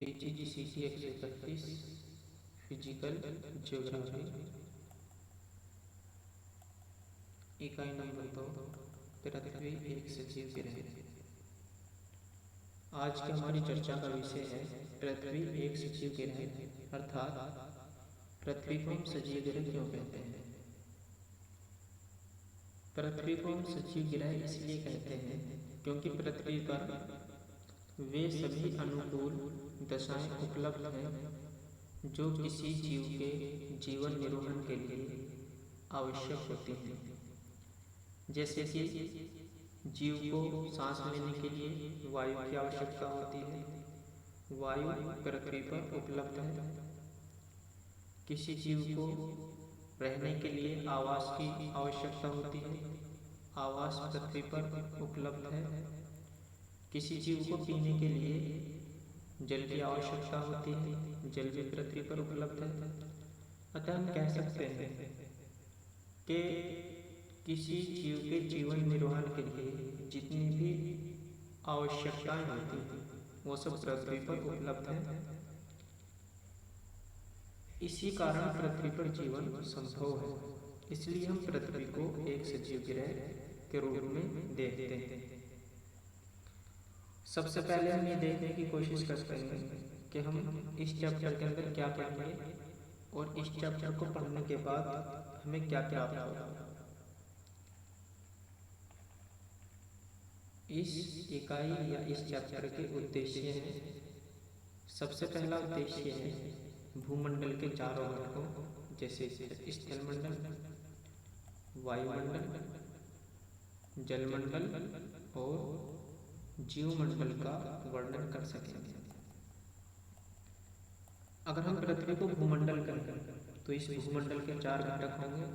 ATGCT 131 physical geography इकाई number 2 पृथ्वी एक सजीव ग्रह। आज की हमारी चर्चा का विषय है पृथ्वी एक सजीव ग्रह अर्थात पृथ्वी को हम सजीव ग्रह क्यों कहते हैं। पृथ्वी को हम सजीव ग्रह इसलिए कहते हैं क्योंकि पृथ्वी पर वे सभी अनुकूल दशाएं उपलब्ध हैं जो किसी जीव के जीवन निर्वहन के लिए आवश्यक होती हैं। जैसे कि जीव को सांस लेने के लिए वायु की आवश्यकता होती है, वायु पृथ्वी पर उपलब्ध है। किसी जीव को रहने के लिए आवास की आवश्यकता होती है, आवास पृथ्वी पर उपलब्ध है। किसी जीव को पीने के लिए जल की आवश्यकता होती है, जल भी पृथ्वी पर उपलब्ध है। अतः हम कह सकते हैं कि किसी जीव के जीवन निर्वहन के लिए जितनी भी आवश्यकताएं होती हैं वो सब पृथ्वी पर उपलब्ध है। इसी कारण पृथ्वी पर जीवन संभव है। इसलिए हम पृथ्वी को एक सजीव ग्रह के रूप में देखते हैं। सबसे पहले हम ये देखने की कोशिश करते हैं कि हम इस चैप्टर के अंदर क्या पढ़ेंगे और इस चैप्टर को पढ़ने के बाद हमें क्या क्या प्राप्त होगा। इस इकाई या इस चैप्टर के उद्देश्य हैं। सबसे पहला उद्देश्य है भूमंडल के चारों घटकों जैसे स्थलमंडल, वायुमंडल, जलमंडल और जीवमंडल का वर्णन कर सकेंगे। अगर हम पृथ्वी को भूमंडल कहें तो इस भूमंडल के चार घटक होंगे।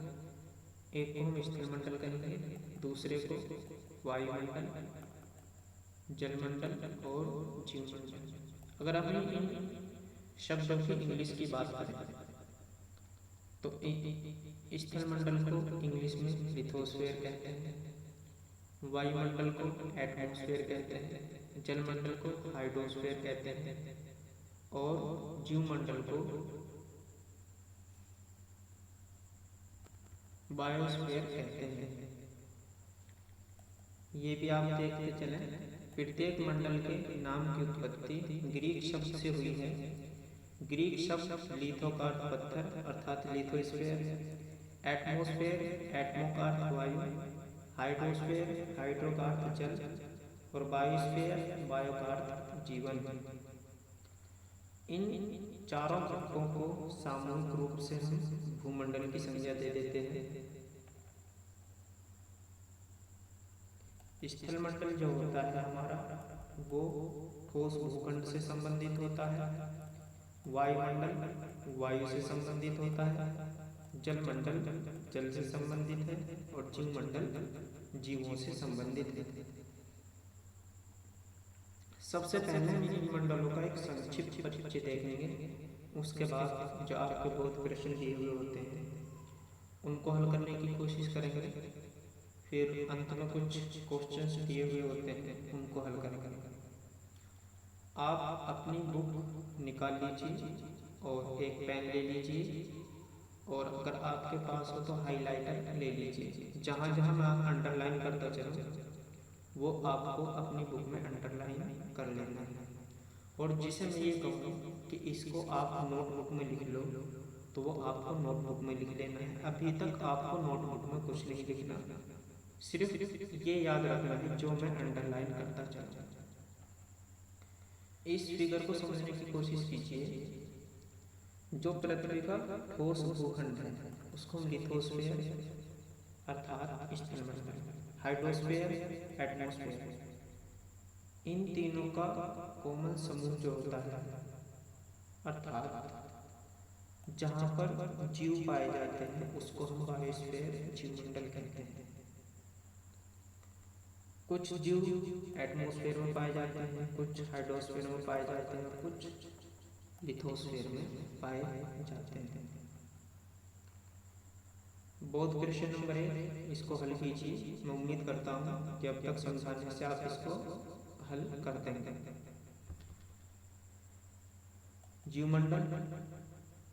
एक को हम स्थलमंडल कहेंगे, दूसरे को वायुमंडल, जलमंडल और जीवमंडल। अगर हम इन शब्दों की इंग्लिश की बात करें तो स्थलमंडल को इंग्लिश में लिथोस्फीयर कहते हैं, वायुमंडल को एटमॉस्फेयर कहते हैं, जलमंडल को हाइड्रोस्फीयर कहते हैं और जीवमंडल को बायोस्फीयर कहते हैं। ये भी आप देखते चलें, प्रत्येक मंडल के नाम की उत्पत्ति ग्रीक शब्द से हुई है। ग्रीक शब्द लिथो का अर्थ पत्थर अर्थात लिथोस्फीयर, एटमॉस्फेयर एटमो का अर्थ वायु, हाइड्रोस्फीयर हाइड्रो का अर्थ जल और बायोस्फीयर बायो का अर्थ जीवन। इन चारों घटकों को सामूहिक रूप से हम भूमंडल की संज्ञा दे देते हैं। स्थलमंडल जो होता है हमारा वो ठोस भूखंड से संबंधित होता है, वायुमंडल वायु से संबंधित होता है, जलमंडल जल से संबंधित है और जीवमंडल जीवों से संबंधित है। सबसे पहले हम इन मंडलों का एक संक्षिप्त परिचय देखेंगे। उसके बाद जो आपके बहुत प्रश्न दिए हुए होते हैं उनको हल करने की कोशिश करेंगे। फिर अंत में कुछ क्वेश्चंस दिए हुए होते हैं उनको हल करेंगे। आप अपनी बुक निकाल लीजिए और एक पेन ले लीजिए और अगर आपके पास हो तो हाइलाइटर ले लीजिए। जहाँ जहाँ मैं अंडरलाइन करता चलूँ वो आपको अपनी बुक में अंडरलाइन कर लेना है। और जिसे मैं ये कहूँ कि इसको आप नोटबुक में लिख लो तो वो आपको नोटबुक में लिख लेना है। अभी तक आपको नोटबुक में कुछ नहीं लिखना, सिर्फ ये याद रखना है जो मैं अंडरलाइन करता चलूँ। इस फिगर को समझने की कोशिश कीजिए। जो पृथ्वी का ठोस भूखंड है उसको हम लिथोस्फीयर अर्थात स्थलमंडल, हाइड्रोस्फीयर एटमॉस्फेयर, इन तीनों का कोमल समूह जो होता है अर्थात जहाँ पर जीव पाए जाते हैं उसको हम बायोस्फीयर जीवमंडल कहते हैं। कुछ जीव एटमॉस्फेयर में पाए जाते हैं, कुछ हाइड्रोस्फीयर में पाए जाते हैं और कुछ लिथोस्फीयर में पाए जाते हैं। बहुत क्वेश्चन नंबर 1 इसको हल कीजिए। मैं उम्मीद करता हूँ कि अब तक समझाने से आप इसको हल कर देंगे। जीवमंडल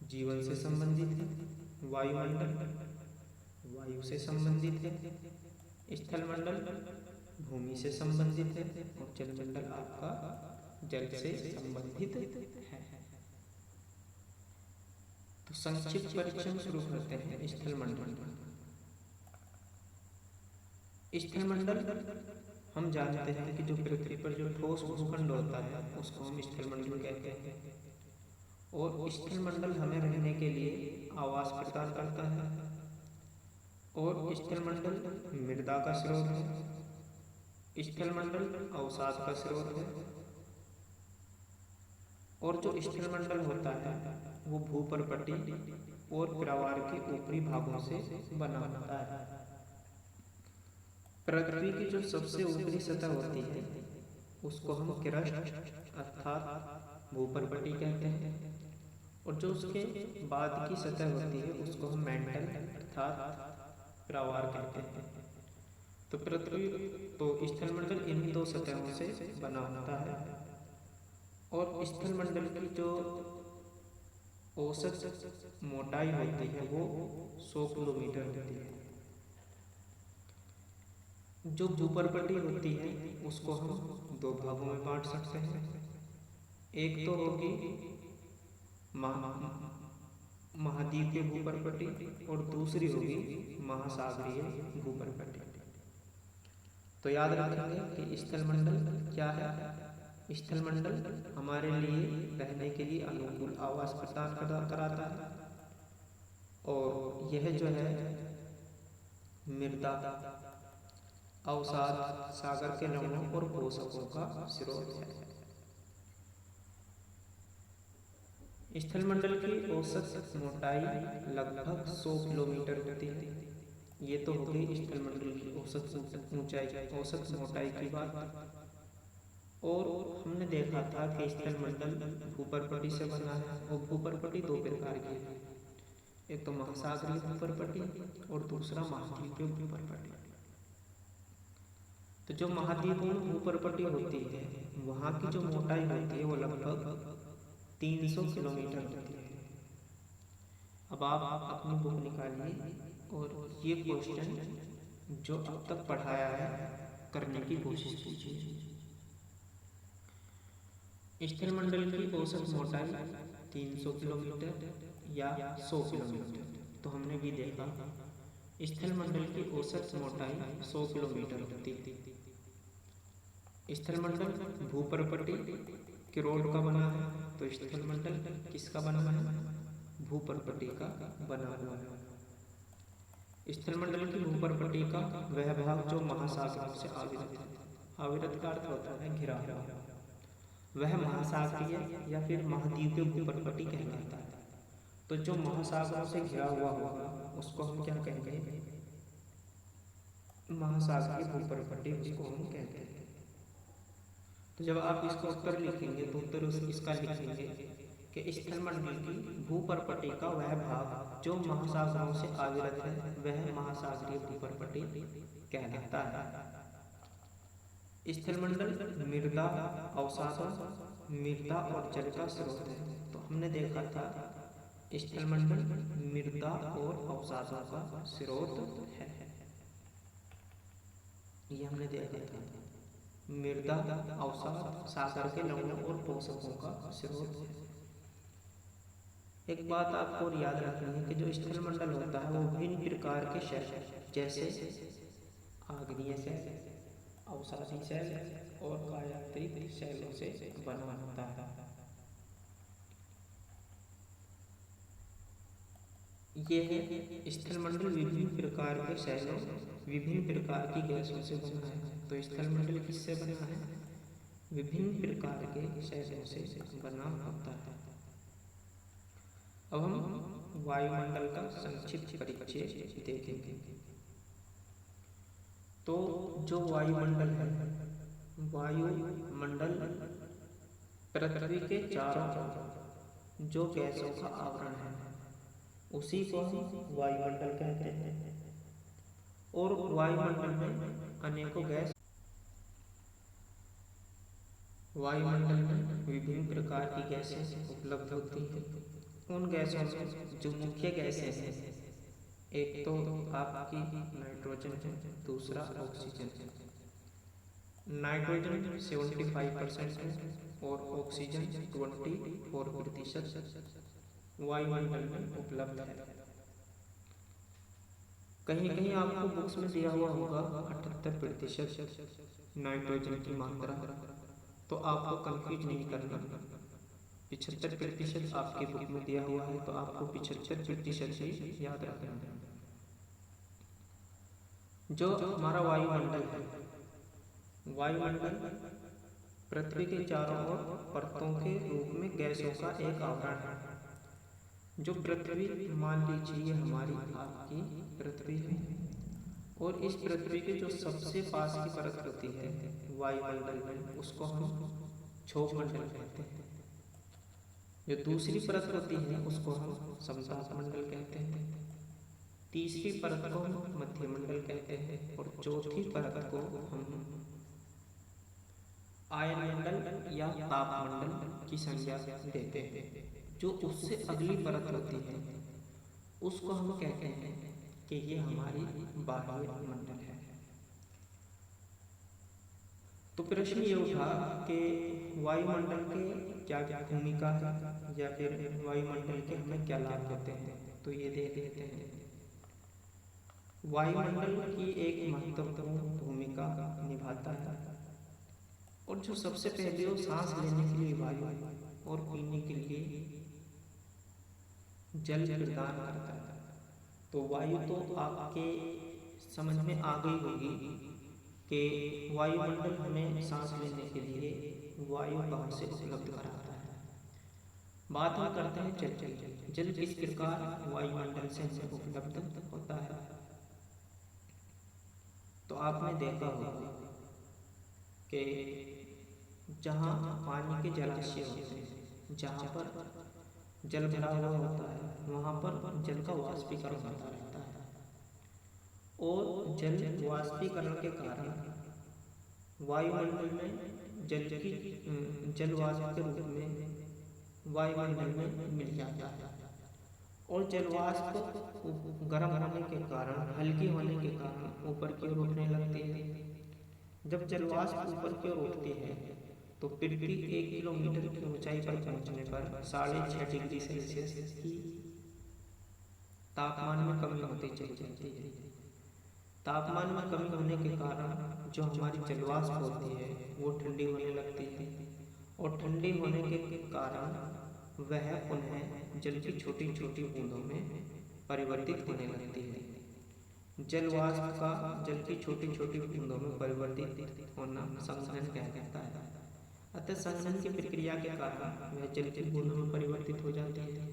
जीवन से संबंधित है, वायुमंडल वायु से संबंधित है, स्थलमंडल भूमि से संबंधित है और जलमंडल आपका जल से संबंधित है। तो संक्षिप्त परिचय शुरू करते हैं स्थलमंडल। स्थलमंडल हम जानते हैं कि जो पृथ्वी पर जो ठोस भूखंड होता है उसको हम स्थलमंडल कहते हैं, और स्थलमंडल हमें रहने के लिए आवास प्रदान करता है, और स्थलमंडल मृदा का स्रोत है, स्थलमंडल अवसाद का स्रोत है, और जो स्थलमंडल होता है वो भूपर्पटी और प्रवार के ऊपरी भागों से बना होता है। पृथ्वी की जो सबसे ऊपरी सतह होती है उसको हम क्रस्ट अर्थात भूपर्पटी कहते हैं, और जो उसके बाद की सतह होती है उसको हम मैंटल अर्थात प्रवार कहते हैं। तो पृथ्वी तो स्थलमंडल इन्हीं दो सतहों से बना होता है, और स्थलमंडल की जो औसत मोटाई होती है वो 100 किलोमीटर होती है। जो भूपर्पटी होती है उसको हम दो भागों में बांट सकते हैं। एक तो होगी महाद्वीपीय भूपर्पटी और दूसरी होगी महासागरीय भूपर्पटी। तो याद रखेंगे कि स्थलमंडल क्या है। स्थलमंडल हमारे लिए रहने के लिए अनुकूल आवास प्रदान कराता है, और यह जो है मृदा अवसाद सागर के लवणों और पोषकों का स्रोत है। स्थलमंडल की औसत मोटाई लगभग 100 किलोमीटर होती है। ये तो हो गई स्थलमंडल की औसत ऊंचाई औसत मोटाई की बात। और हमने देखा था कि स्थलमंडल भूपर्पटी से बना है, और भूपर्पटी दो प्रकार की है, एक तो महासागरीय भूपर्पटी और दूसरा महाद्वीपीय भूपर्पटी। तो जो महाद्वीपीय भूपर्पटी होती है वहाँ की जो मोटाई होती है वो लगभग 300 किलोमीटर होती है। अब आप अपनी बुक निकालिए और ये क्वेश्चन जो अब तक पढ़ाया है करने की कोशिश कीजिए। स्थलमंडल की औसत मोटाई 300 किलोमीटर या 100 किलोमीटर, तो हमने भी देखा स्थलमंडल की औसत मोटाई 100 किलोमीटर होती थी। स्थलमंडल भूपर्पटी किरोड का बना है, तो स्थलमंडल किसका बना है? भूपर्पटी का बना हुआ है। स्थलमंडल की भूपर्पटी का वह भाग जो महासागरों से आविरत है, आविरत का अर्थ होता है घिरा हुआ, वह महासागरीय या फिर महाद्वीपीय भूपर्पटी कहलाता है। तो जो महासागरों से घिरा हुआ होगा उसको हम क्या कहेंगे? महासागरीय भूपर्पटी उसको हम कहते हैं। तो जब आप इसका उत्तर लिखेंगे तो उत्तर इसका लिखेंगे कि स्थलमंडल की भूपर्पटी का वह भाग जो महासागरों से आविरत है वह महासागरीय भूपर्पटी कहलाता है। स्थलमंडल मृदा अवसादों मृदा और जल का स्रोत है। तो हमने देखा था स्थलमंडल मृदा और अवसादों का स्रोत है, ये हमने देखा था। मृदा अवसाद सागर के लवणों और पोषकों का स्रोत है। एक बात आपको और याद रखनी है कि जो स्थलमंडल होता है वो विभिन्न प्रकार के शैल जैसे आग्नेय शैल, अवसादी शैल और कायात्रिक शैलों से बना होता है। ये है स्थलमंडल विभिन्न प्रकार के शैलों विभिन्न प्रकार की गैसों से बना है। तो स्थलमंडल किससे बना है? विभिन्न प्रकार के शैलों से बना होता है। अब हम वायुमंडल का संक्षिप्त परिचय देखेंगे। तो जो वायुमंडल है, वायुमंडल पृथ्वी के चारों ओर जो गैसों का आवरण है उसी को हम वायुमंडल कहते हैं। और वायुमंडल में अनेकों गैस वायुमंडल में विभिन्न प्रकार की गैसें उपलब्ध होती हैं। उन गैसों में जो मुख्य गैसें हैं, एक तो आपकी नाइट्रोजन है, दूसरा ऑक्सीजन है। नाइट्रोजन 75% है और ऑक्सीजन 24% वायुमंडल में उपलब्ध है। कहीं कहीं आपको बुक्स में दिया हुआ होगा 78% नाइट्रोजन की मात्रा, तो आपको कंफ्यूज नहीं करना। 75% आपके बुक में दिया हुआ है, तो आपको 75% ही याद रखना है। जो हमारा वायुमंडल है, वायुमंडल पृथ्वी के चारों ओर परतों के रूप में गैसों का एक आवरण है। जो पृथ्वी, मान लीजिए हमारी आपकी पृथ्वी है, और इस पृथ्वी के जो सबसे पास की परत होती है वायुमंडल में, उसको हम क्षोभ मंडल कहते हैं। जो दूसरी परत होती है उसको हम समताप मंडल कहते हैं। तीसरी परत को हम मध्य मंडल कहते हैं, और चौथी परत को हम आयन मंडल या ताप मंडल की संज्ञा देते हैं। जो उससे अगली परत होती है उसको हम कहते हैं कि ये हमारी बाह्य मंडल है। तो प्रश्न ये उठा कि वायुमंडल के क्या क्या भूमिका है, या फिर वायुमंडल के हमें क्या लाभ होते हैं। तो ये देख लेते हैं। वायुमंडल की एक महत्वपूर्ण भूमिका निभाता है, और जो सबसे पहले वो सांस लेने के लिए वायु और पीने के लिए जल प्रदान करता है। तो वायु तो आपके समझ में आ गई होगी कि वायुमंडल हमें सांस लेने के लिए वायु कहाँ से उपलब्ध कराता है। बात हम करते हैं जल की। जल किस प्रकार वायुमंडल से हमें उपलब्ध होता है। तो आपने देखा होगा कि जहाँ पानी के जलाशय होते हैं, जहाँ पर जल भरा हुआ होता है, वहाँ पर जल का वाष्पीकरण होता रहता है, और जल वाष्पीकरण के कारण वायुमंडल में जल वाष्प के रूप में वायुमंडल में मिल जाता है। और जल वाष्प गर्म होने के कारण, हल्की होने के कारण ऊपर की ओर उठने लगती है। जब जल वाष्प ऊपर की ओर उठती है तो पृथ्वी 1 किलोमीटर की ऊंचाई पर पहुंचने पर 6.5 डिग्री सेल्सियस की तापमान में कमी होती चली जाती है। तापमान में कमी होने के कारण जो हमारी जल वाष्प होती है वो ठंडी होने लगती है, और ठंडी होने के कारण वह पुनः जल की छोटी छोटी बूंदों में परिवर्तित होने लगती है। जल वाष्प का जल की छोटी छोटी बूंदों में परिवर्तित होना संघनन कहलाता है। अतः संघनन की प्रक्रिया के कारण वह जल की बूंदों में परिवर्तित हो जाती है,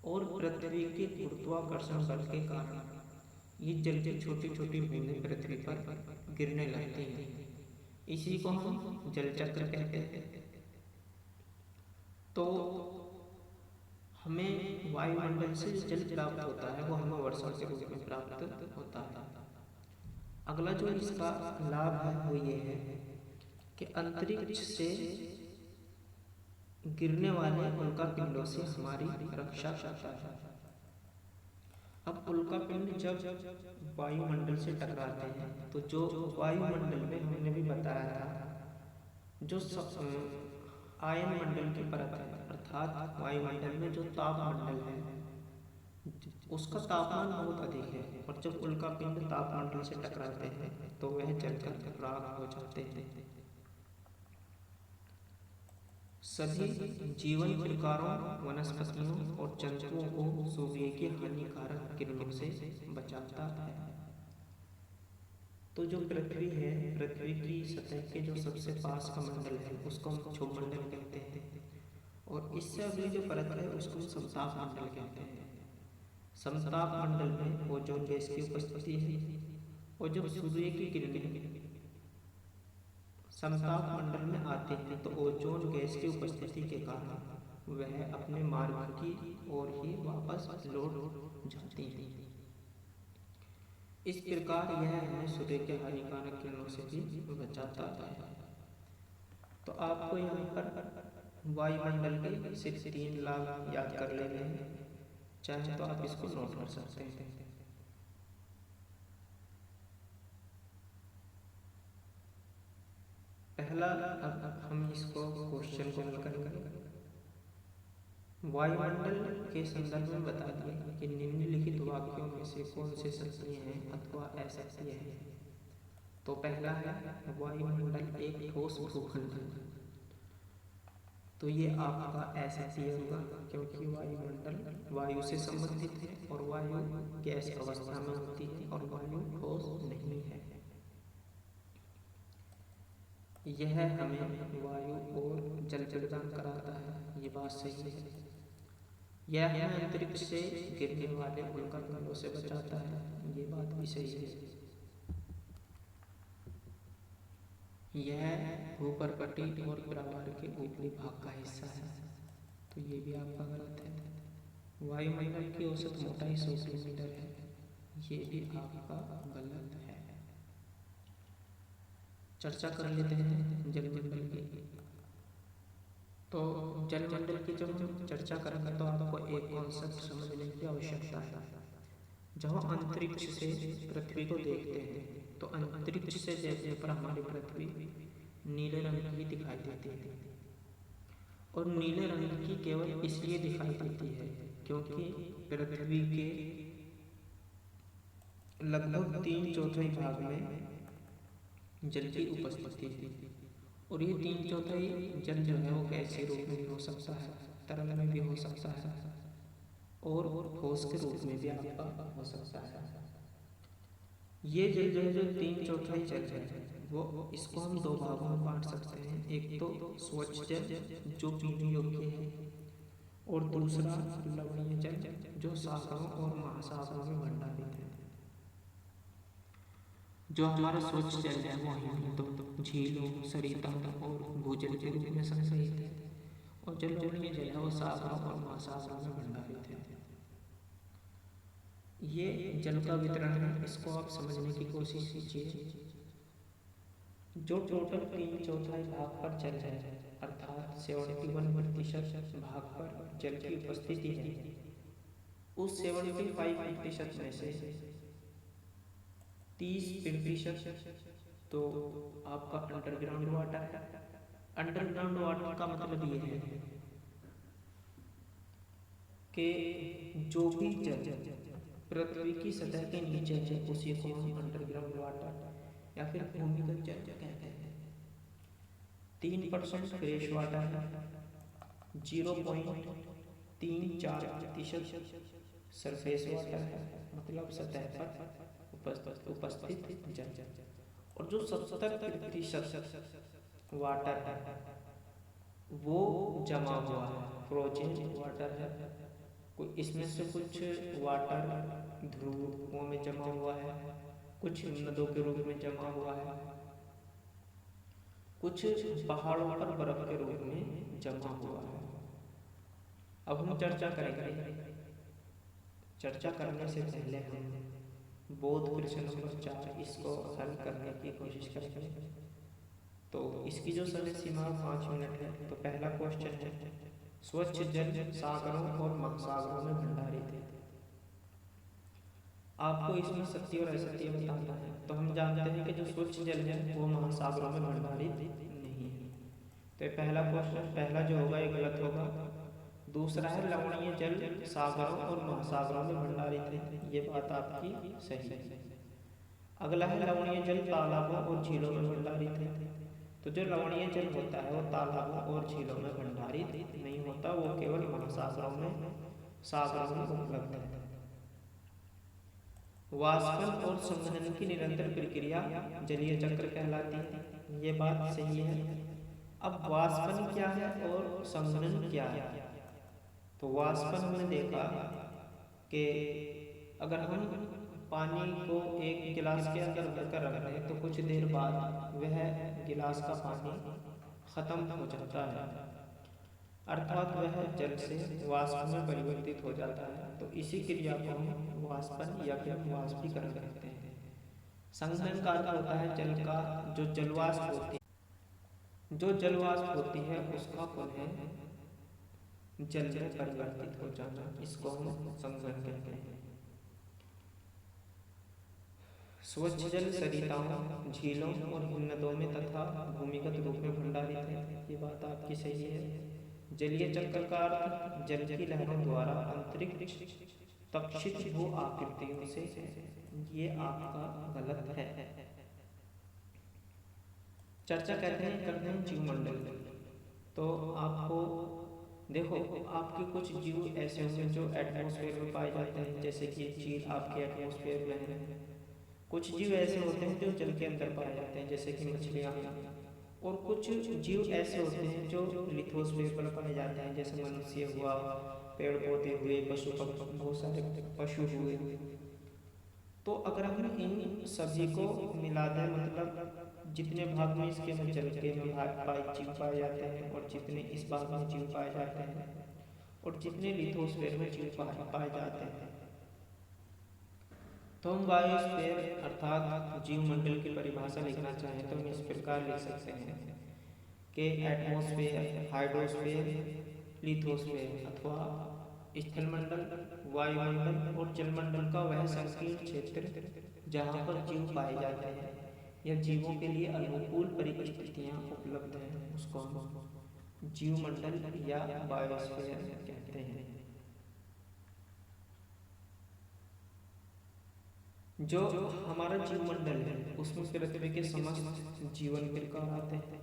और पृथ्वी के गुरुत्वाकर्षण बल के कारण ये जल की छोटी छोटी बूंदें पृथ्वी पर गिरने लगती हैं। इसी को हम जल चक्र कहते हैं। तो हमें वायुमंडल से जल प्राप्त होता है, वो हमें वर्षा के रूप में प्राप्त होता है। अगला जो इसका लाभ है वो ये है कि अंतरिक्ष से गिरने वाले उल्कापिंडों से हमारी रक्षा करता है। अब उल्कापिंड जब वायुमंडल से टकराते हैं, तो जो वायुमंडल में हमने भी बताया था, जो आयन मंडल की परत है, अर्थात वायुमंडल में जो तापमंडल है उसका तापमान बहुत अधिक है, और जब उल्कापिंड तापमंडल से टकराते हैं तो वह जलकर राख हो जाते हैं। सभी जीवन प्रकारों, वनस्पतियों और जंतुओं को सूर्य की हानिकारक किरणों से बचाता है। तो जो पृथ्वी है, पृथ्वी की सतह के जो सबसे पास का मंडल है उसको हम क्षोभ मंडल कहते हैं, और इससे अगली जो परत है उसको हम समताप मंडल कहते हैं। समताप मंडल में ओजोन गैस की उपस्थिति है, और जब सूर्य की किरणें समताप मंडल में आते हैं तो ओजोन गैस की उपस्थिति के कारण वह अपने मार्ग की ओर ही वापस लौट जाती हैं। इस प्रकार यह हमें सूर्य के हानिकारक किरणों से भी बचाता है। तो आपको यहाँ पर वायुमंडल के सिर्फ 3 लाभ याद कर लेने हैं, चाहे तो आप इसको नोट कर सकते हैं। पहला, अब हम इसको क्वेश्चन को हल करेंगे। वायुमंडल के संदर्भ में बता दिए कि निम्नलिखित वाक्यों में से कौन से सत्य हैं अथवा असत्य हैं। तो पहला है वायुमंडल एक ठोस भूखंड है। तो ये आपका असत्य होगा, क्योंकि वायुमंडल वायु से संबंधित है और वायु गैस अवस्था में होती है और वायु ठोस नहीं है। यह हमें वायु और जल प्रदान कराता है, ये बात सही है। यह हमें अंतरिक्ष से गिरने वाले उल्कापिंडों से बचाता है, ये बात भी सही है। यह भूपर्कटी और प्रवाल के ऊपरी भाग का हिस्सा है, तो ये भी आपका गलत है। वायुमंडल की औसत मोटाई 100 किलोमीटर है, ये भी आपका गलत है। चर्चा कर लेते हैं जलमंडल की। तो जलमंडल की जब हम चर्चा करेंगे तो आपको एक कॉन्सेप्ट समझने की आवश्यकता है। जब हम अंतरिक्ष से पृथ्वी को देखते हैं तो अंतरिक्ष से देखने पर हमारी पृथ्वी नीले रंग की दिखाई देती है, और नीले रंग की केवल इसलिए दिखाई देती है क्योंकि पृथ्वी के लगभग 3/4 भाग में जल की उपस्थिति है, और ये 3/4 जल जो है वो गैसीय रूप में भी हो सकता है, तरल में भी हो सकता है और ठोस के रूप में भी आपका हो सकता है। ये जल जो है जो 3/4 जल है वो इसको हम 2 भागों में बांट सकते हैं। एक तो स्वच्छ जल जो पीने योग्य है, और दूसरा लवणीय जल जो सागरों और महासागरों में भंडारित है। जो हमारा स्वच्छ जल है वो हिमनदों, झीलों, सरिताओं और भूजल के रूप में संग्रहित है, और जो लवणीय जल है वो सागरों और महासागरों में भंडारित है। ये जल का वितरण है, इसको आप समझने की कोशिश कीजिए। जो टोटल 3/4 भाग पर जल है, अर्थात 71% भाग पर जल की उपस्थिति है, उस 75% में से 30% तो आपका अंडरग्राउंड वाटर है। अंडरग्राउंड वाटर का मतलब ये है कि जो भी जल पृथ्वी की सतह के नीचे है उसी को हम अंडरग्राउंड वाटर या फिर भूमिगत जल कहते हैं। 3% फ्रेश वाटर है, 0.34% सरफेस वाटर है, मतलब सतह पर उपस्थित जल, और जो 70% वाटर है वो जमा हुआ है, फ्रोजन वाटर है। कोई इसमें से कुछ वाटर ध्रुवों में जमा हुआ है, कुछ हिमनदों के रूप में जमा हुआ है, कुछ पहाड़ों पर बर्फ के रूप में जमा हुआ है। अब हम चर्चा करेंगे। चर्चा करने से पहले हम बोध प्रश्न नंबर 4 इसको हल करने की कोशिश करेंगे। तो इसकी जो समय सीमा 5 मिनट है। तो पहला क्वेश्चन है, स्वच्छ जल सागरों और महासागरों में भंडारित है। आपको इसमें सत्य और असत्य बताना है। तो हम जानते हैं कि जो स्वच्छ जल है वो महासागरों में भंडारित नहीं है, तो पहला क्वेश्चन पहला जो होगा ये गलत होगा। दूसरा है लवणीय जल सागरों और महासागरों में भंडारित है, ये बात आपकी सही है। अगला है लवणीय जल तालाबों और झीलों में भंडारित है। तो जो लवणीय जल होता है वो तालाबों और झीलों में भंडारित नहीं होता, वो केवल महासागरों में सागरों में उपलब्ध है। वाष्पन और संघनन की निरंतर प्रक्रिया जलीय चक्र कहलाती है, ये बात सही है। अब वाष्पन क्या है और संघनन क्या है? तो वाष्पन हमने देखा कि अगर हम पानी को एक गिलास के अंदर भरकर रख दें तो कुछ देर बाद वह गिलास का पानी खत्म हो जाता है, अर्थात वह जल से वाष्प में परिवर्तित हो जाता है। तो इसी क्रिया को हम वाष्पन या फिर वाष्पीकरण कहते हैं। संघनन का अर्थ होता है जल का जो जलवाष्प होती है जो जल वाष्प होती है उसका पुनः जल में परिवर्तित हो जाना, इसको हम संघनन कहते हैं। स्वच्छ जल सरिताओं, झीलों और हिमनदों में तथा भूमिगत रूप में भंडारित है, ये बात आपकी सही है। जलीय चक्र का अर्थ जल की लहरों द्वारा अंतरिक्ष तक्षित भू आकृतियों से है, ये आपका गलत है। चर्चा करते हैं जीवमंडल। तो आपको देखो, आपके कुछ जीव ऐसे होंगे जो एटमॉस्फेयर में पाए जाते हैं, जैसे कि चील आपके एटमॉस्फेयर में है। कुछ जीव ऐसे होते हैं जो जल के अंदर पाए जाते हैं, जैसे कि मछलियाँ। और कुछ जीव ऐसे होते हैं जो लिथोस्फीयर पर पाए जाते हैं, जैसे मनुष्य हुआ, पेड़ पौधे हुए, पशु बहुत सारे पशु हुए। तो अगर हम इन सभी को मिला दें, मतलब जितने भाग में इसके में जल के में भाग जीव पाए जाते हैं और जितने इस भाग में जीव पाए जाते हैं और जितने लिथोस्फीयर में जीव पाए जाते हैं, तो हम बायोस्फीयर अर्थात जीवमंडल की परिभाषा लिखना चाहें तो हम इस प्रकार लिख सकते हैं कि एटमॉस्फेयर, हाइड्रोस्फीयर, लिथोस्फीयर अथवा स्थलमंडल, वायुमंडल और जलमंडल का वह संकीर्ण क्षेत्र जहाँ पर जीव पाए जाते हैं या जीवों के लिए अनुकूल परिस्थितियाँ उपलब्ध हैं, उसको हम जीवमंडल या बायोस्फीयर कहते हैं। जो हमारा जीवमंडल है उसमें पृथ्वी के समस्त जीवन प्रकार आते हैं।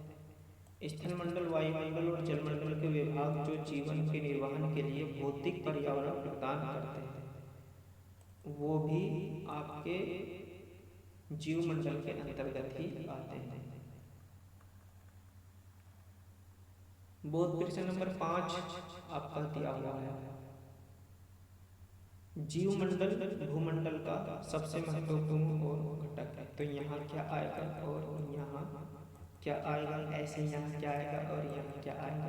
स्थलमंडल, वायुमंडल और जलमंडल के विभाग जो जीवन के निर्वहन के लिए भौतिक पर्यावरण प्रदान करते हैं, वो भी आपके जीवमंडल के अंतर्गत ही आते हैं। बोध प्रश्न नंबर 5 आपका दिया हुआ है। जीवमंडल भूमंडल का सबसे महत्वपूर्ण और घटक है, तो यहाँ क्या आएगा और यहाँ क्या आएगा, ऐसे यहाँ क्या आएगा और यहाँ क्या आएगा।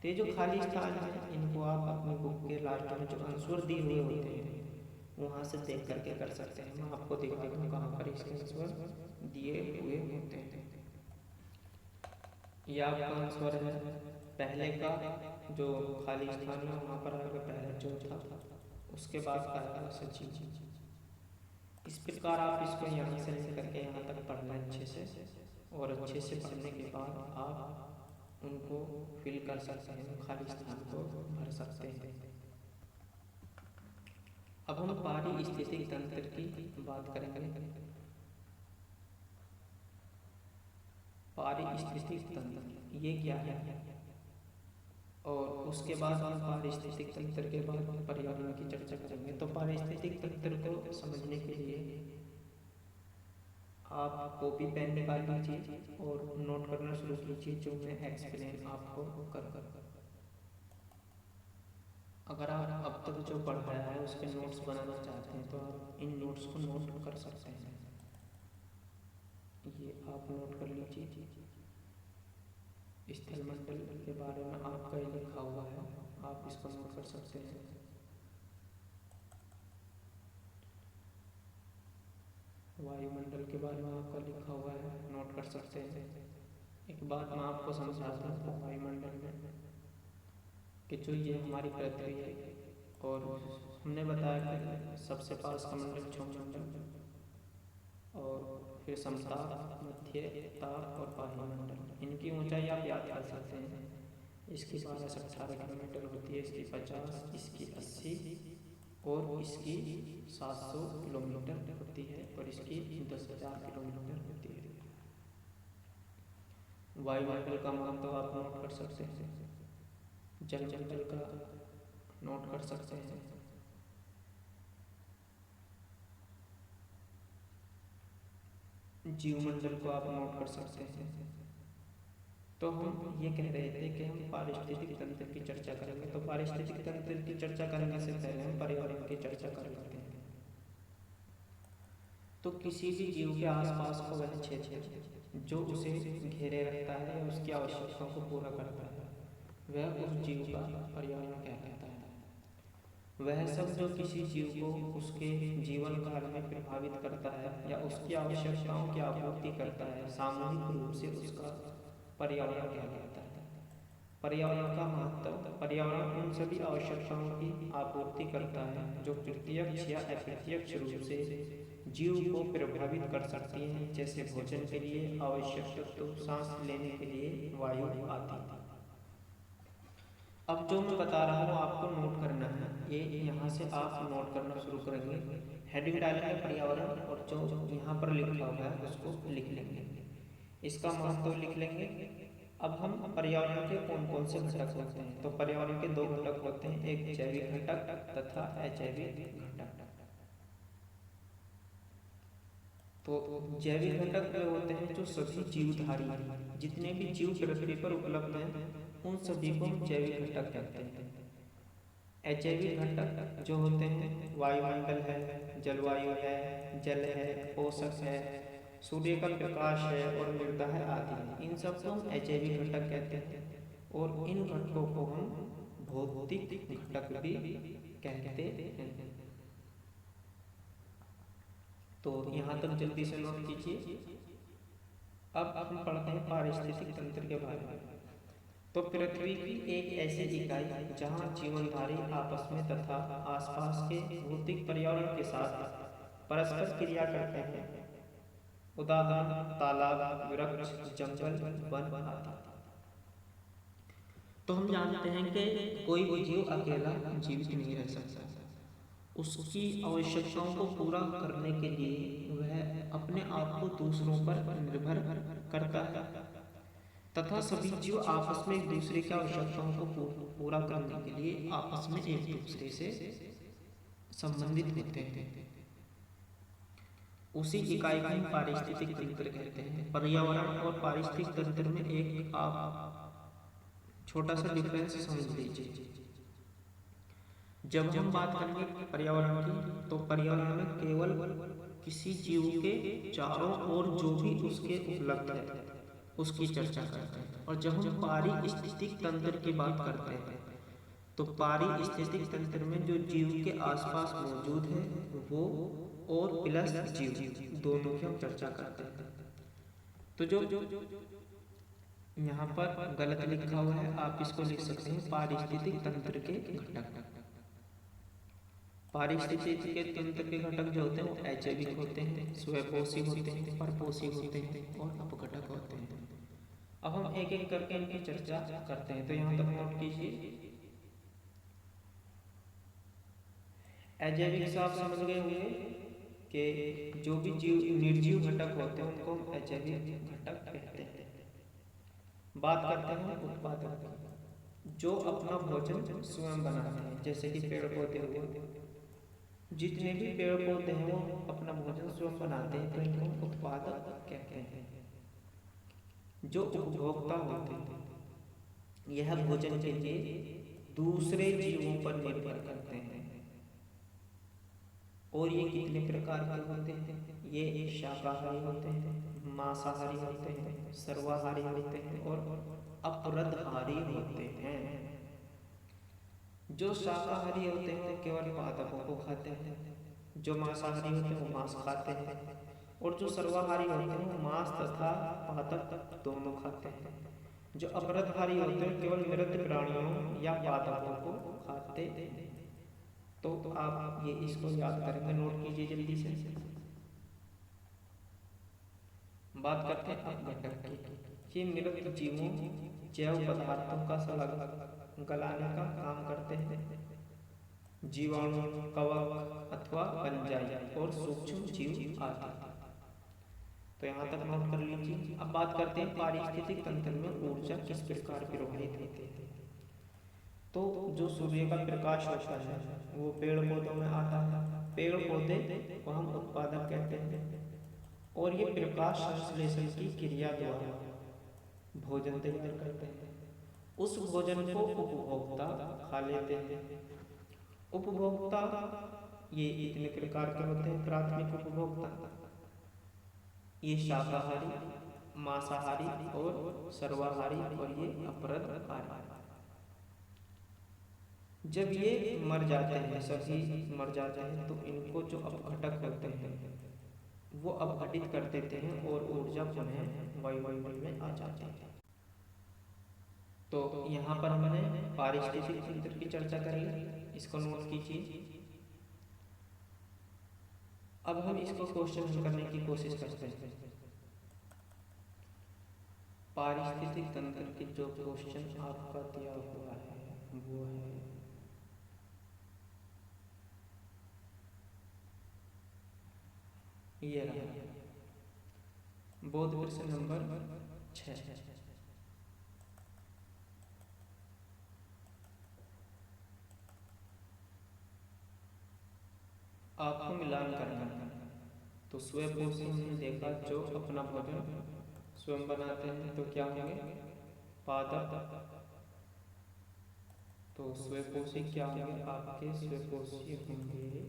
तो ये जो खाली स्थान है इनको आप अपनी बुक के लास्ट में जो आंसर दिए हुए होते हैं वहाँ से देख करके कर सकते हैं। मैं आपको दिखा दूँ कहाँ पर इसके आंसर दिए हुए होते हैं। ये आपका आंसर है पहले का, जो खाली स्थान है वहाँ पर आएगा पहले जो था, उसके बाद आएगा सचिव। इस प्रकार आप इसको यहाँ से लेकर के यहाँ तक पढ़ना अच्छे से, और अच्छे से पढ़ने के बाद आप उनको फिल कर सकते हैं, खाली स्थान को भर सकते हैं। अब हम पारिस्थितिक तंत्र की बात करेंगे। पारिस्थितिक तंत्र ये क्या है, और उसके बाद हम पारिस्थितिक तंत्र के बाद पर्यावरण की चर्चा करेंगे। तो पारिस्थितिक तंत्र को समझने के लिए आप कॉपी पेन निकाल लीजिए और नोट करना शुरू कीजिए, जो मैं एक्सप्लेन आपको कर अगर आप अब तक जो पढ़ाया है उसके नोट्स बनाना चाहते हैं तो आप इन नोट्स को नोट कर सकते हैं। ये आप नोट कर लीजिए। स्थलमंडल के बारे में आपका ये लिखा हुआ है, आप इसको नोट कर सकते हैं। वायुमंडल के बारे में आपका लिखा हुआ है, नोट कर सकते हैं। एक बात मैं आपको समझाता हूँ वायुमंडल में कि जो ये हमारी पृथ्वी है, और हमने बताया कि सबसे पास का मंडल क्षौमंडल, और फिर समताप, मध्य ताप और बाह्यमंडल। इनकी ऊंचाई आप याद कर सकते हैं। इसकी 12 से 18 किलोमीटर होती है, इसकी 50, इसकी 80 और इसकी 700 किलोमीटर होती है, और इसकी 10,000 किलोमीटर होती है। वायुमंडल का मान तो आप नोट कर सकते हैं, जलमंडल का नोट कर सकते हैं। जीवमंडल को आप नोट कर सकते हैं। तो हम ये कह रहे थे कि हम पारिस्थितिक तंत्र की चर्चा करेंगे। तो पारिस्थितिक तंत्र की चर्चा करने से पहले हम पर्यावरण की चर्चा कर लेते हैं। तो किसी भी जीव के आसपास का वह क्षेत्र जो उसे घेरे रखता है या उसकी आवश्यकताओं को पूरा करता है, वह उस जीव का पर्यावरण कहलाता है। वह सब जो किसी जीव को उसके जीवन काल में प्रभावित करता है या उसकी आवश्यकताओं की आपूर्ति करता है, सामूहिक रूप से उसका पर्यावरण कहलाता है। पर्यावरण का महत्व। पर्यावरण उन सभी आवश्यकताओं की आपूर्ति करता है जो प्रत्यक्ष या अप्रत्यक्ष रूप से जीव को प्रभावित कर सकती हैं, जैसे भोजन के लिए आवश्यक तत्व, सांस लेने के लिए वायु आदि। अब जो मैं बता रहा हूँ आपको नोट करना है, ये यहाँ से आप नोट करना शुरू करेंगे। हेडिंग डालेंगे पर्यावरण और जो यहाँ पर लिखा हुआ है उसको लिख लेंगे, इसका महत्व लिख लेंगे। अब हम पर्यावरण के कौन कौन से घटक होते हैं, तो पर्यावरण के दो घटक होते हैं, एक जैविक घटक तथा अजैविक घटक। तो जैविक घटक वे होते हैं जो सभी जीवधारी, जितने भी जीव पृथ्वी पर उपलब्ध हैं उन सभी को जैविक घटक कहते हैं। अजैविक घटक जो होते हैं वायुमंडल है, जलवायु है, जल है, पोषक है, सूर्य का प्रकाश है और मृदा है आदि, इन सबको हम अजैविक घटक कहते हैं। और इन घटकों को हम भौतिक घटक भी कहते हैं। तो यहाँ तक जल्दी से नोट कीजिए। अब हम पढ़ते हैं पारिस्थितिक तंत्र के बारे में। तो पृथ्वी की एक ऐसी इकाई जहाँ जीवनधारी आपस में तथा आसपास के भौतिक पर्यावरण के साथ परस्पर क्रिया करते हैं, उदाहरण तालाब, वृक्ष, जंगल, वन आदि। तो हम जानते हैं कि कोई भी जीव अकेला जीवित नहीं रह सकता। उसकी आवश्यकताओं को पूरा करने के लिए वह अपने आप को दूसरों पर निर्भर करता है तथा सभी जीव आपस में एक दूसरे की आवश्यकताओं को पूरा करने के लिए आपस में एक दूसरे से संबंधित होते हैं। उसी इकाई को हम पारिस्थितिक तंत्र कहते हैं। पर्यावरण और पारिस्थितिक तंत्र में एक आप छोटा सा डिफरेंस समझ लीजिए। जब हम बात करेंगे पर्यावरण की, तो पर्यावरण में केवल किसी जीव के चारों ओर जो भी उसके उपलब्ध है उसकी चर्चा करते हैं। और जब हम पारिस्थितिक तंत्र की बात करते हैं तो पारिस्थितिक तंत्र में जो जीव के आसपास मौजूद है वो और प्लस जीव दोनों की हम चर्चा करते हैं। तो जो यहाँ पर गलत लिखा हुआ है आप इसको लिख सकते हैं पारिस्थितिक तंत्र के घटक। पारिस्थितिक के तंत्र के घटक जो होते हैं वो अजैविक होते हैं, स्वयंपोषी होते हैं, परपोषी होते हैं और अपघटक होते हैं। अब हम एक एक करके इनकी चर्चा करते हैं। तो यहाँ तक नोट कीजिए। अजैविक से आप समझ गए होंगे कि जो भी जीव निर्जीव घटक होते हैं उनको हम अजैविक घटक कहते हैं। बात करते हैं उत्पादक, जो अपना भोजन स्वयं बनाते हैं, जैसे कि पेड़ पौधे हुए। जितने भी पेड़ पौधे हैं वो अपना भोजन स्वयं बनाते हैं, तो इनको उत्पादक कहते हैं। जो उपभोक्ता होते हैं यह भोजन के लिए दूसरे जीवों पर निर्भर करते हैं। और ये कितने प्रकार के होते हैं? ये शाकाहारी होते हैं, मांसाहारी होते हैं, सर्वाहारी होते हैं और अपरदहारी होते हैं। जो शाकाहारी होते हैं केवल पादपों को खाते हैं, जो मांसाहारी होते हैं वो मांस खाते हैं, और जो सर्वाहारी होते हैं वो मांस तथा पादप दोनों खाते हैं। जो अपरदहारी होते हैं केवल मृत प्राणियों या पादपों को खाते हैं। तो आप ये इसको याद करेंगे, नोट कीजिए जल्दी से। बात करते हैं अपघटक की। ये मृत जीवों जैव पदार्थों का सड़क गलाने का काम करते हैं। जीवाणु, कवक अथवा फंजाई और सूक्ष्म जीव आदि। तो यहाँ तक नोट कर लीजिए। अब बात करते हैं पारिस्थितिक तंत्र में ऊर्जा किस प्रकार प्रवाहित होती है। तो जो सूर्य का प्रकाश होता है वो पेड़ पौधों में आता है। पेड़ पौधे को हम उत्पादक कहते हैं और ये प्रकाश संश्लेषण की क्रिया द्वारा भोजन तैयार करते हैं। उस भोजन को उपभोक्ता खा लेते हैं। उपभोक्ता ये इतने प्रकार के होते हैं। प्राथमिक उपभोक्ता ये शाकाहारी, मांसाहारी और सर्वाहारी, और ये अपरदहारी। जब ये मर जाते हैं, सभी मर जाते हैं, तो इनको जो अपघटक होते हैं वो अपघटित कर देते हैं और ऊर्जा पुनः वायुमंडल में आ जाती है। तो यहाँ पर हमने पारिस्थितिक तंत्र की चर्चा करी, इसको नोट कीजिए। अब हम इसको क्वेश्चन हल करने की कोशिश करते हैं। पारिस्थितिक तंत्र के जो क्वेश्चन आपका दिया हुआ है वो है ये रहा, बोध प्रश्न नंबर 6। आपको मिलान करना है। तो स्वयंपोषी हमने देखा, जो अपना भोजन स्वयं बनाते हैं तो क्या होंगे, पादप। तो स्वयंपोषी क्या होंगे आपके, स्वयंपोषी होंगे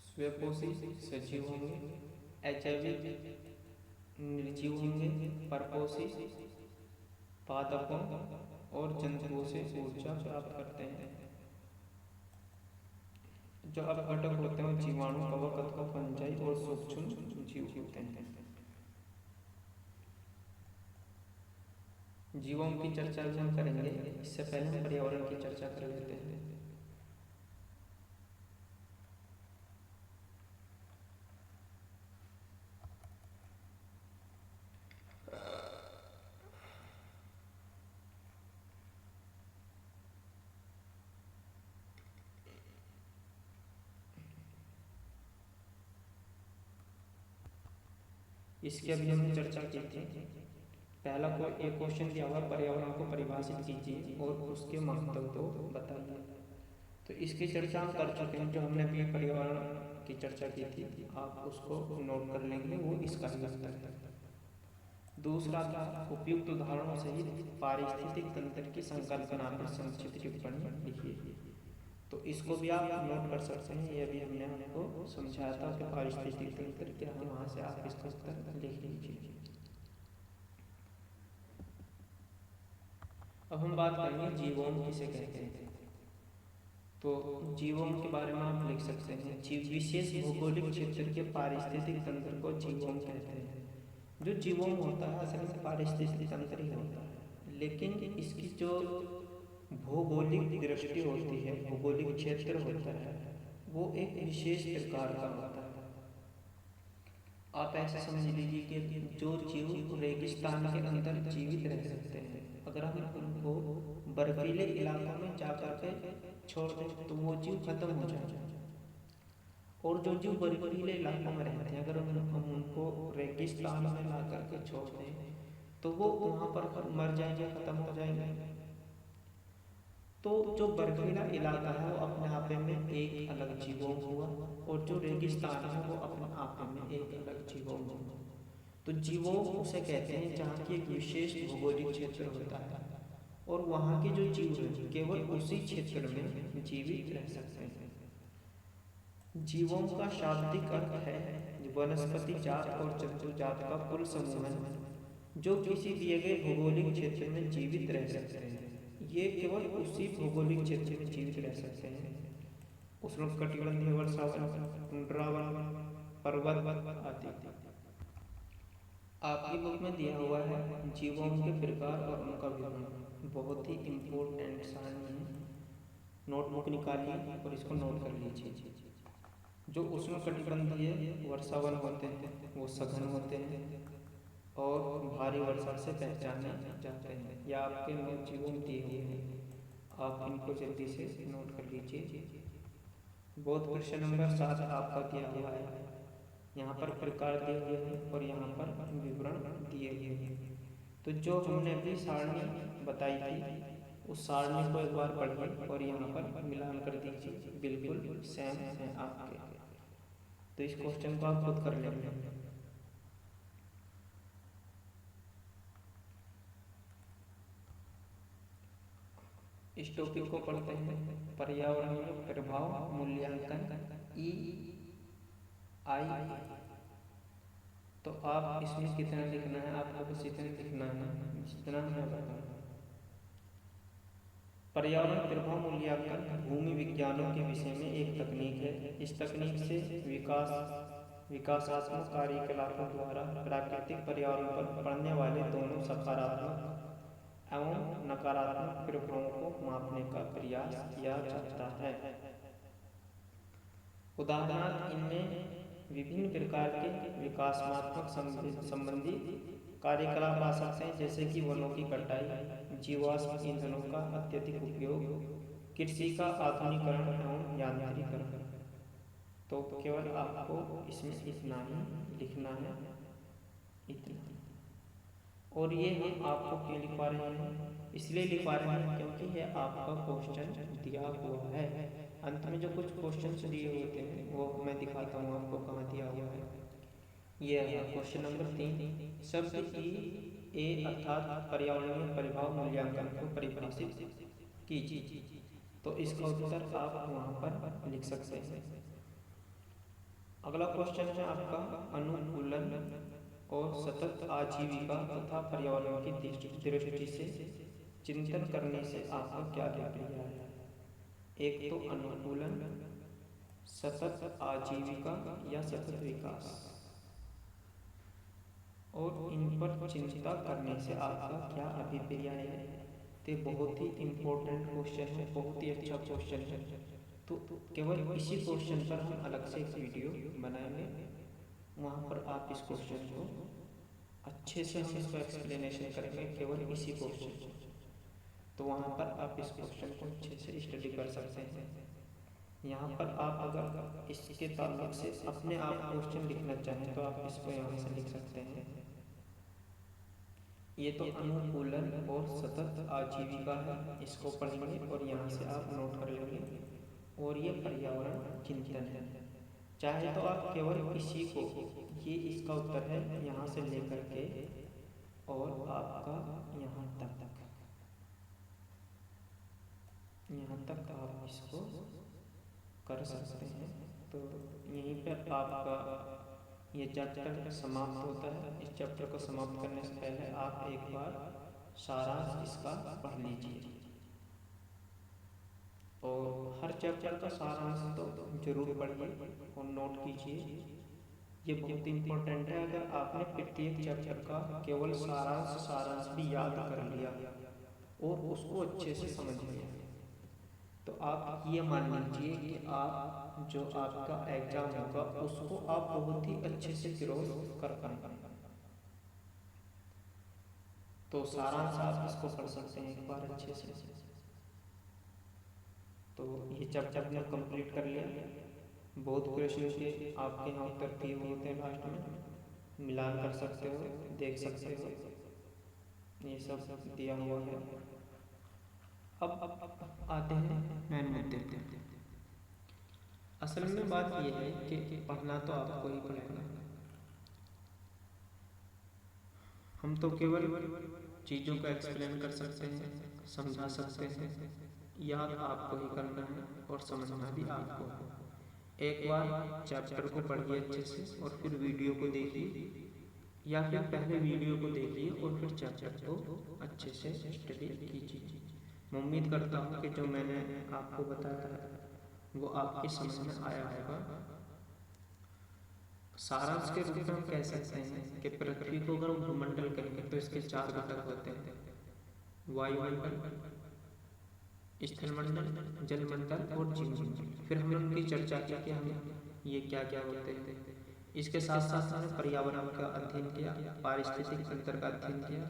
स्वयंपोषी सजीव होंगे, अजैविक निर्जीव होंगे, परपोषी पादपों और जंतुओं से ऊर्जा प्राप्त करते हैं। जो अपघटक होते हैं जीवाणु, कवक अथवा फंजाई और सूक्ष्म जीव होते हैं। जीवों की चर्चा हम करेंगे, इससे पहले हम पर्यावरण की चर्चा कर लेते हैं। इसकी अभी हमने चर्चा की थी। पहला कोई एक क्वेश्चन दिया हुआ, पर्यावरण को परिभाषित कीजिए और उसके महत्व को बताइए। तो इसकी चर्चा हम कर चुके हैं, जो हमने अभी पर्यावरण की चर्चा की थी, आप उसको नोट कर लेंगे, वो इसका ही उत्तर है। दूसरा था उपयुक्त उदाहरणों सहित पारिस्थितिक तंत्र की संकल्पना पर संक्षिप्त टिप्पणी लिखिए। तो इसको भी आप नोट कर सकते हैं, ये भी हमने आपको समझाया था कि पारिस्थितिक तंत्र क्या है, वहाँ से आप इसका उत्तर लिख लीजिए। अब हम बात करेंगे जीवों किसे कहते हैं। तो जीवों के बारे में आप लिख सकते हैं, जीव विशेष भौगोलिक क्षेत्र के पारिस्थितिक तंत्र को जीवों कहते हैं। जो जीवों होता है असल में पारिस्थितिक तंत्र ही होता है, लेकिन इसकी जो भौगोलिक दृष्टि होती है, भौगोलिक क्षेत्र होता है, वो एक विशेष प्रकार का होता है। आप ऐसा समझ लीजिए कि जो जीव रेगिस्तान के अंदर जीवित रह सकते हैं, अगर हम उनको बर्फीले इलाकों में जाकर के छोड़ दें तो वो जीव खत्म हो जाएगा। और जो जीव बर्फीले इलाकों में रहते हैं, अगर हम उनको रेगिस्तान में ला करके छोड़ दें तो वो वहाँ पर मर जाएंगे, खत्म हो जाएंगे। तो जो बर्फीला इलाका है वो अपने आप में एक अलग जीवों हुआ, और जो रेगिस्तान है वो अपने आप में एक अलग जीवों हुआ। तो जीवों उसे कहते हैं जहाँ की एक विशेष भौगोलिक क्षेत्र होता है, और वहाँ के जो जीव हैं केवल उसी क्षेत्र में जीवित रह सकते हैं। जीवों का शाब्दिक अर्थ है वनस्पति जात और जंतु जात का कुल समूह जो किसी दिए गए भौगोलिक क्षेत्र में जीवित रह सकते हैं। ये केवल उसी भौगोलिक क्षेत्र में जीवित रह सकते हैं। उष्णकटिबंधीय वर्षावन, टुंड्रावन, पर्वत आदि। आपकी बुक में दिया हुआ है जीवों के प्रकार और उनका विवरण, बहुत ही इम्पोर्टेंट सारणी है। नोटबुक निकालिए और इसको नोट कर लीजिए। जो उष्णकटिबंधीय वर्षावन होते हैं वो सघन होते हैं और भारी वर्षा से पहचाने जाते हैं। या आपके नोट जीवों दिए हुए हैं, आप इनको जल्दी से नोट कर लीजिए। बोध प्रश्न नंबर 7 आपका दिया हुआ है, यहाँ पर प्रकार दिए हुए हैं और यहाँ पर विवरण दिए हुए हैं। तो जो हमने अभी सारणी बताई थी उस सारणी को एक बार पढ़िए और यहाँ पर मिलान कर दीजिए, बिल्कुल सेम है आपके। तो इस क्वेश्चन को आप खुद कर लेंगे। इस टॉपिक को पढ़ते हैं, पर्यावरणीय प्रभाव मूल्यांकन EI। तो आप इसमें कितना लिखना है, आपको बस इतना लिखना है जितना मैं बताऊँ। पर्यावरण प्रभाव मूल्यांकन भूमि विज्ञानों के विषय में एक तकनीक है। इस तकनीक से विकासात्मक कार्यकलापों द्वारा प्राकृतिक पर्यावरण पर पड़ने वाले दोनों सकारात्मक एवं नकारात्मक प्रभावों को मापने का प्रयास किया जाता है। उदाहरणार्थ, इनमें विभिन्न प्रकार के विकासात्मक संबंधी कार्यकलाप आ सकते हैं, जैसे कि वनों की कटाई, जीवाश्म ईंधनों का अत्यधिक उपयोग, कृषि का आधुनिकीकरण एवं यांत्रिकीकरण। तो केवल आपको इसमें इतना ही लिखना है, इतना। और ये हम आपको क्यों लिखवा रहे हैं? इसलिए लिखवा रहे हैं क्योंकि यह आपका क्वेश्चन दिया हुआ है। अंत में जो कुछ क्वेश्चन दिए होते हैं वो मैं दिखाता हूँ आपको कहाँ दिया हुआ है। ये है क्वेश्चन नंबर 3। शब्द ए अर्थात पर्यावरणीय प्रभाव मूल्यांकन को परिभाषित कीजिए। तो इसका उत्तर आप वहाँ पर लिख सकते हैं। अगला क्वेश्चन है आपका अनुकूलन और सतत आजीविका तथा पर्यावरण की दृष्टि से चिंतन करने से आपका क्या अभिप्राय है? एक तो अनुकूलन, सतत आजीविका या सतत विकास, और इन पर चिंता करने से आपका क्या अभिप्राय है? तो बहुत ही इम्पोर्टेंट क्वेश्चन है, बहुत ही अच्छा क्वेश्चन है। तो केवल इसी क्वेश्चन पर हम अलग से एक वीडियो बनाएंगे, वहाँ पर आप इस क्वेश्चन को अच्छे से हम इसको एक्सप्लेनेशन करेंगे, केवल इसी क्वेश्चन। तो वहाँ पर आप इस क्वेश्चन को अच्छे से स्टडी कर सकते हैं। यहाँ पर आप अगर इसके ताल्लुक से अपने आप क्वेश्चन लिखना चाहें तो आप इसको यहाँ से लिख सकते हैं। ये तो अनुकूलन और सतत आजीविका है, इसको पढ़ेंगे और यहाँ से आप नोट कर लेंगे। और ये पर्यावरण चिंतन है। चाहे तो आप केवल इसी को, ये इसका उत्तर है, यहाँ से लेकर के और आपका यहाँ तक आप इसको कर सकते हैं। तो यहीं पर आपका ये चैप्टर समाप्त होता है। इस चैप्टर को समाप्त करने से पहले आप एक बार सारांश इसका पढ़ लीजिए, और हर चैप्टर का सारांश तो जरूर पढ़िए और नोट कीजिए। ये बहुत इम्पोर्टेंट है। अगर आपने प्रत्येक चैप्टर का केवल सारांश भी याद कर लिया और उसको अच्छे से समझ लिया, तो आप ये मान लीजिए कि आप जो आपका एग्जाम होगा उसको आप बहुत ही अच्छे से क्रॉस कर पाएंगे। तो सारांश आप इसको पढ़ सकते हैं एक बार अच्छे से। तो ये चैप्टर ने कंप्लीट कर लिया। बहुत क्वेश्चन के आपके यहाँ उत्तर दिए होते हैं, लास्ट में मिलान कर सकते हो, देख सकते हो, ये सब दिया हुआ है। अब आते हैं मेन मुद्दे पे। असल में बात यह है कि पढ़ना तो आपको ही पड़ेगा। हम तो केवल चीज़ों को एक्सप्लेन कर सकते हैं, समझा सकते हैं, याद आपको ही करना है और समझना भी आपको है। एक बार चैप्टर को पढ़िए अच्छे से और फिर वीडियो को देखिए, या फिर पहले वीडियो को देखिए और फिर चैप्टर को अच्छे से स्टडी कीजिए। मैं उम्मीद करता हूँ कि जो मैंने आपको बताया है वो आपकी समझ में आया होगा। सारांश के रूप में हम कह सकते हैं कि पृथ्वी को अगर भूमंडल कहेंगे तो इसके 4 घटक होते हैं: वायुमंडल, स्थलमंडल, जलमंडल और जीवमंडल। फिर हमने उनकी चर्चा की कि हम ये क्या क्या होते हैं। इसके साथ साथ हमने पर्यावरण का अध्ययन किया, पारिस्थितिक तंत्र का अध्ययन किया,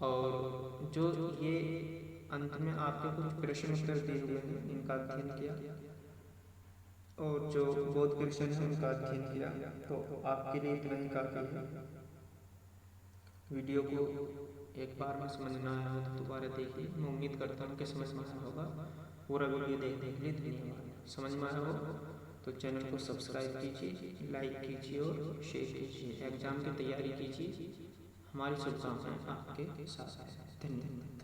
और जो ये अंत में आपके कुछ प्रश्न उत्तर दिए हुए हैं इनका अध्ययन किया, और जो बौद्ध क्वेश्चन है उनका अध्ययन किया। तो आपके लिए इतना ही काफ़ी है। वीडियो को एक बार में समझ में आया हो तो दोबारा देखिए। मैं उम्मीद करता हूँ कि समझ में आया होगा। पूरा वीडियो देखने के लिए धन्यवाद। समझ में आया हो तो चैनल को सब्सक्राइब कीजिए, लाइक कीजिए और शेयर कीजिए। एग्जाम की तैयारी कीजिए। हमारी शुभकामनाएं आपके साथ हैं। धन्यवाद।